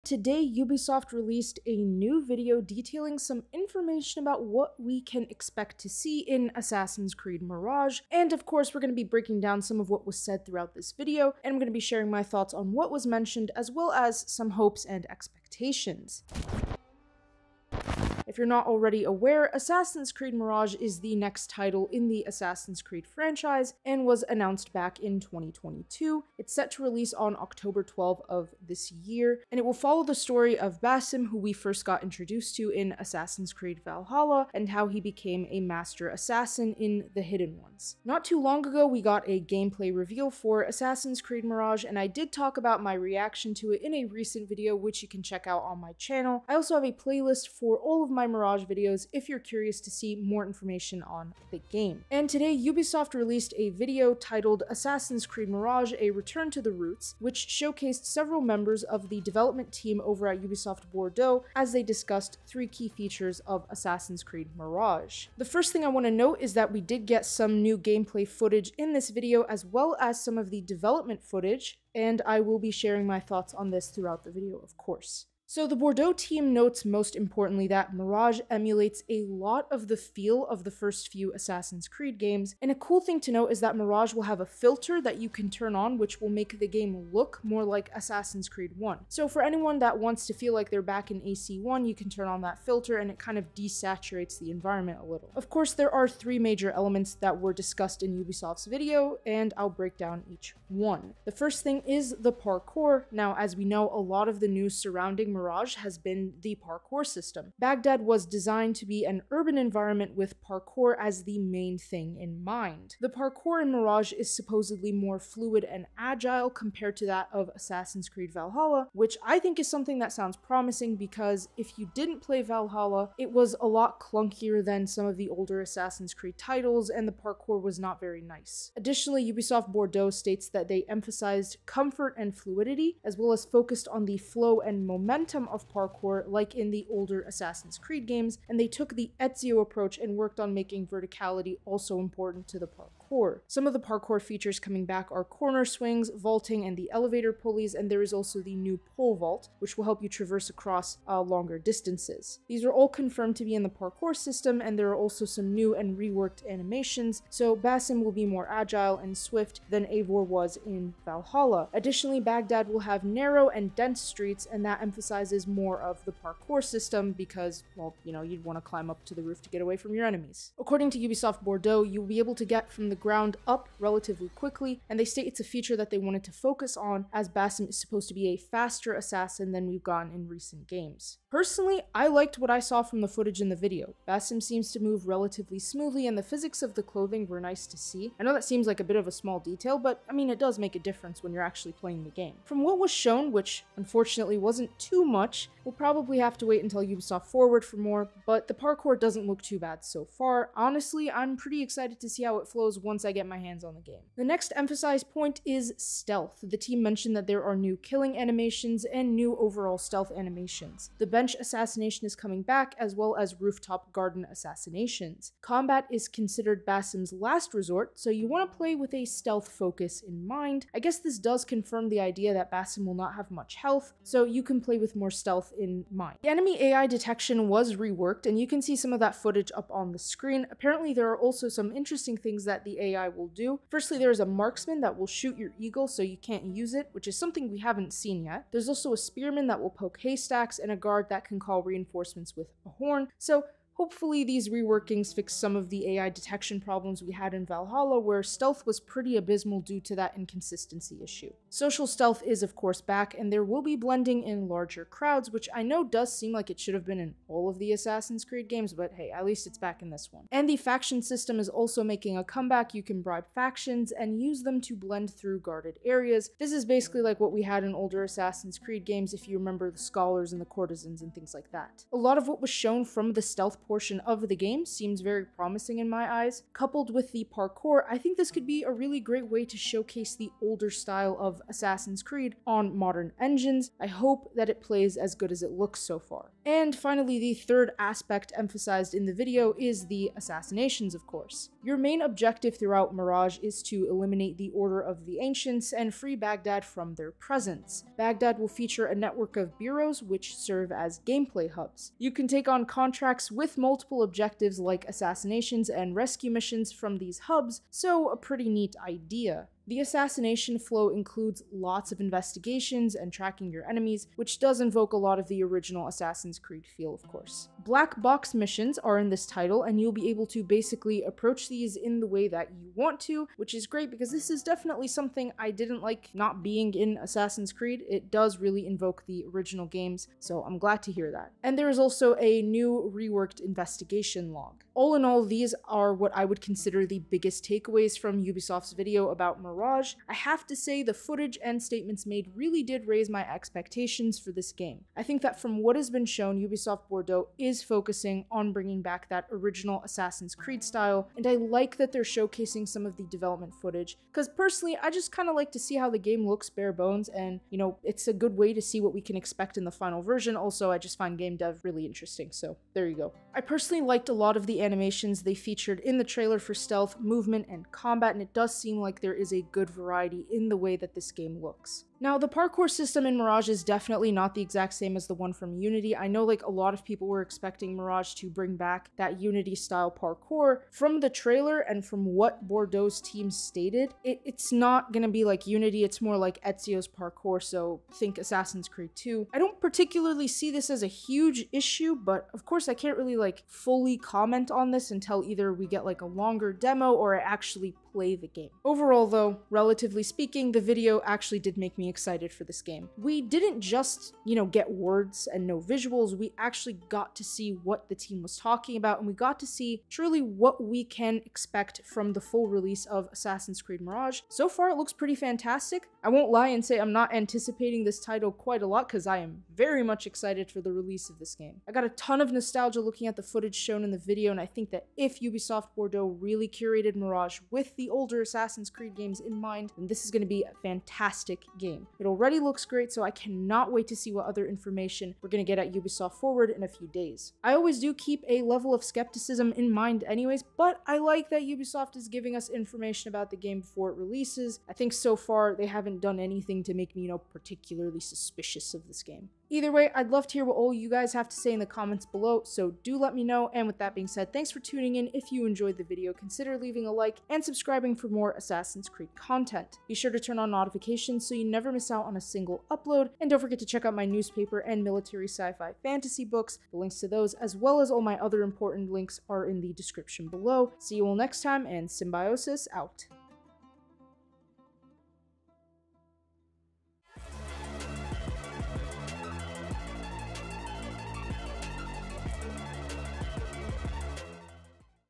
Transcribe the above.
today Ubisoft released a new video detailing some information about what we can expect to see in Assassin's Creed Mirage, and of course we're going to be breaking down some of what was said throughout this video, and I'm going to be sharing my thoughts on what was mentioned as well as some hopes and expectations. If you're not already aware, Assassin's Creed Mirage is the next title in the Assassin's Creed franchise and was announced back in 2022. It's set to release on October 12th of this year, and it will follow the story of Basim, who we first got introduced to in Assassin's Creed Valhalla, and how he became a master assassin in The Hidden Ones. Not too long ago, we got a gameplay reveal for Assassin's Creed Mirage, and I did talk about my reaction to it in a recent video, which you can check out on my channel. I also have a playlist for all of my Mirage videos if you're curious to see more information on the game. And today Ubisoft released a video titled Assassin's Creed Mirage: A Return to the Roots, which showcased several members of the development team over at Ubisoft Bordeaux as they discussed 3 key features of Assassin's Creed Mirage. The first thing I want to note is that we did get some new gameplay footage in this video as well as some of the development footage, and I will be sharing my thoughts on this throughout the video, of course. So the Bordeaux team notes most importantly that Mirage emulates a lot of the feel of the first few Assassin's Creed games, and a cool thing to note is that Mirage will have a filter that you can turn on which will make the game look more like Assassin's Creed 1. So for anyone that wants to feel like they're back in AC1, you can turn on that filter and it kind of desaturates the environment a little. Of course, there are 3 major elements that were discussed in Ubisoft's video, and I'll break down each one. The first thing is the parkour. Now, as we know, a lot of the news surrounding Mirage has been the parkour system. Baghdad was designed to be an urban environment with parkour as the main thing in mind. The parkour in Mirage is supposedly more fluid and agile compared to that of Assassin's Creed Valhalla, which I think is something that sounds promising because if you didn't play Valhalla, it was a lot clunkier than some of the older Assassin's Creed titles and the parkour was not very nice. Additionally, Ubisoft Bordeaux states that they emphasized comfort and fluidity as well as focused on the flow and momentum of parkour like in the older Assassin's Creed games, and they took the Ezio approach and worked on making verticality also important to the parkour. Some of the parkour features coming back are corner swings, vaulting, and the elevator pulleys, and there is also the new pole vault, which will help you traverse across longer distances. These are all confirmed to be in the parkour system, and there are also some new and reworked animations, so Basim will be more agile and swift than Eivor was in Valhalla. Additionally, Baghdad will have narrow and dense streets, and that emphasizes more of the parkour system because, well, you know, you'd want to climb up to the roof to get away from your enemies. According to Ubisoft Bordeaux, you'll be able to get from the ground up relatively quickly, and they state it's a feature that they wanted to focus on as Basim is supposed to be a faster assassin than we've gotten in recent games. Personally, I liked what I saw from the footage in the video. Basim seems to move relatively smoothly and the physics of the clothing were nice to see. I know that seems like a bit of a small detail, but I mean it does make a difference when you're actually playing the game. From what was shown, which unfortunately wasn't too much, we'll probably have to wait until Ubisoft Forward for more, but the parkour doesn't look too bad so far. Honestly, I'm pretty excited to see how it flows once I get my hands on the game. The next emphasized point is stealth. The team mentioned that there are new killing animations and new overall stealth animations. The bench assassination is coming back, as well as rooftop garden assassinations. Combat is considered Basim's last resort, so you want to play with a stealth focus in mind. I guess this does confirm the idea that Basim will not have much health, so you can play with more stealth in mind. The enemy AI detection was reworked, and you can see some of that footage up on the screen. Apparently, there are also some interesting things that the AI will do. Firstly, there's a marksman that will shoot your eagle so you can't use it, which is something we haven't seen yet. There's also a spearman that will poke haystacks and a guard that can call reinforcements with a horn. So hopefully these reworkings fix some of the AI detection problems we had in Valhalla, where stealth was pretty abysmal due to that inconsistency issue. Social stealth is of course back, and there will be blending in larger crowds, which I know does seem like it should have been in all of the Assassin's Creed games, but hey, at least it's back in this one. And the faction system is also making a comeback. You can bribe factions and use them to blend through guarded areas. This is basically like what we had in older Assassin's Creed games, if you remember the scholars and the courtesans and things like that. A lot of what was shown from the stealth portion of the game seems very promising in my eyes. Coupled with the parkour, I think this could be a really great way to showcase the older style of Assassin's Creed on modern engines. I hope that it plays as good as it looks so far. And finally, the third aspect emphasized in the video is the assassinations, of course. Your main objective throughout Mirage is to eliminate the Order of the Ancients and free Baghdad from their presence. Baghdad will feature a network of bureaus which serve as gameplay hubs. You can take on contracts with multiple objectives like assassinations and rescue missions from these hubs, so a pretty neat idea. The assassination flow includes lots of investigations and tracking your enemies, which does invoke a lot of the original Assassin's Creed feel, of course. Black box missions are in this title, and you'll be able to basically approach these in the way that you want to, which is great because this is definitely something I didn't like not being in Assassin's Creed. It does really invoke the original games, so I'm glad to hear that. And there is also a new reworked investigation log. All in all, these are what I would consider the biggest takeaways from Ubisoft's video about Mirage. I have to say the footage and statements made really did raise my expectations for this game. I think that from what has been shown, Ubisoft Bordeaux is focusing on bringing back that original Assassin's Creed style, and I like that they're showcasing some of the development footage, because personally, I just kind of like to see how the game looks bare bones, and you know, it's a good way to see what we can expect in the final version. Also, I just find game dev really interesting, so there you go. I personally liked a lot of the animations they featured in the trailer for stealth, movement, and combat, and it does seem like there is a good variety in the way that this game looks. Now, the parkour system in Mirage is definitely not the exact same as the one from Unity. I know like a lot of people were expecting Mirage to bring back that Unity style parkour. From the trailer and from what Bordeaux's team stated, it's not gonna be like Unity, it's more like Ezio's parkour, so think Assassin's Creed 2. I don't particularly see this as a huge issue, but of course I can't really like fully comment on this until either we get like a longer demo or I actually play the game. Overall though, relatively speaking, the video actually did make me excited for this game. We didn't just, get words and no visuals, we actually got to see what the team was talking about, and we got to see truly what we can expect from the full release of Assassin's Creed Mirage. So far, it looks pretty fantastic. I won't lie and say I'm not anticipating this title quite a lot, because I am very much excited for the release of this game. I got a ton of nostalgia looking at the footage shown in the video, and I think that if Ubisoft Bordeaux really curated Mirage with the older Assassin's Creed games in mind, then this is going to be a fantastic game. It already looks great, so I cannot wait to see what other information we're going to get at Ubisoft Forward in a few days. I always do keep a level of skepticism in mind anyways, but I like that Ubisoft is giving us information about the game before it releases. I think so far they haven't done anything to make me, particularly suspicious of this game. Either way, I'd love to hear what all you guys have to say in the comments below, so do let me know. And with that being said, thanks for tuning in. If you enjoyed the video, consider leaving a like and subscribing for more Assassin's Creed content. Be sure to turn on notifications so you never miss out on a single upload, and don't forget to check out my newspaper and military sci-fi fantasy books. The links to those, as well as all my other important links, are in the description below. See you all next time, and Symbiosis out.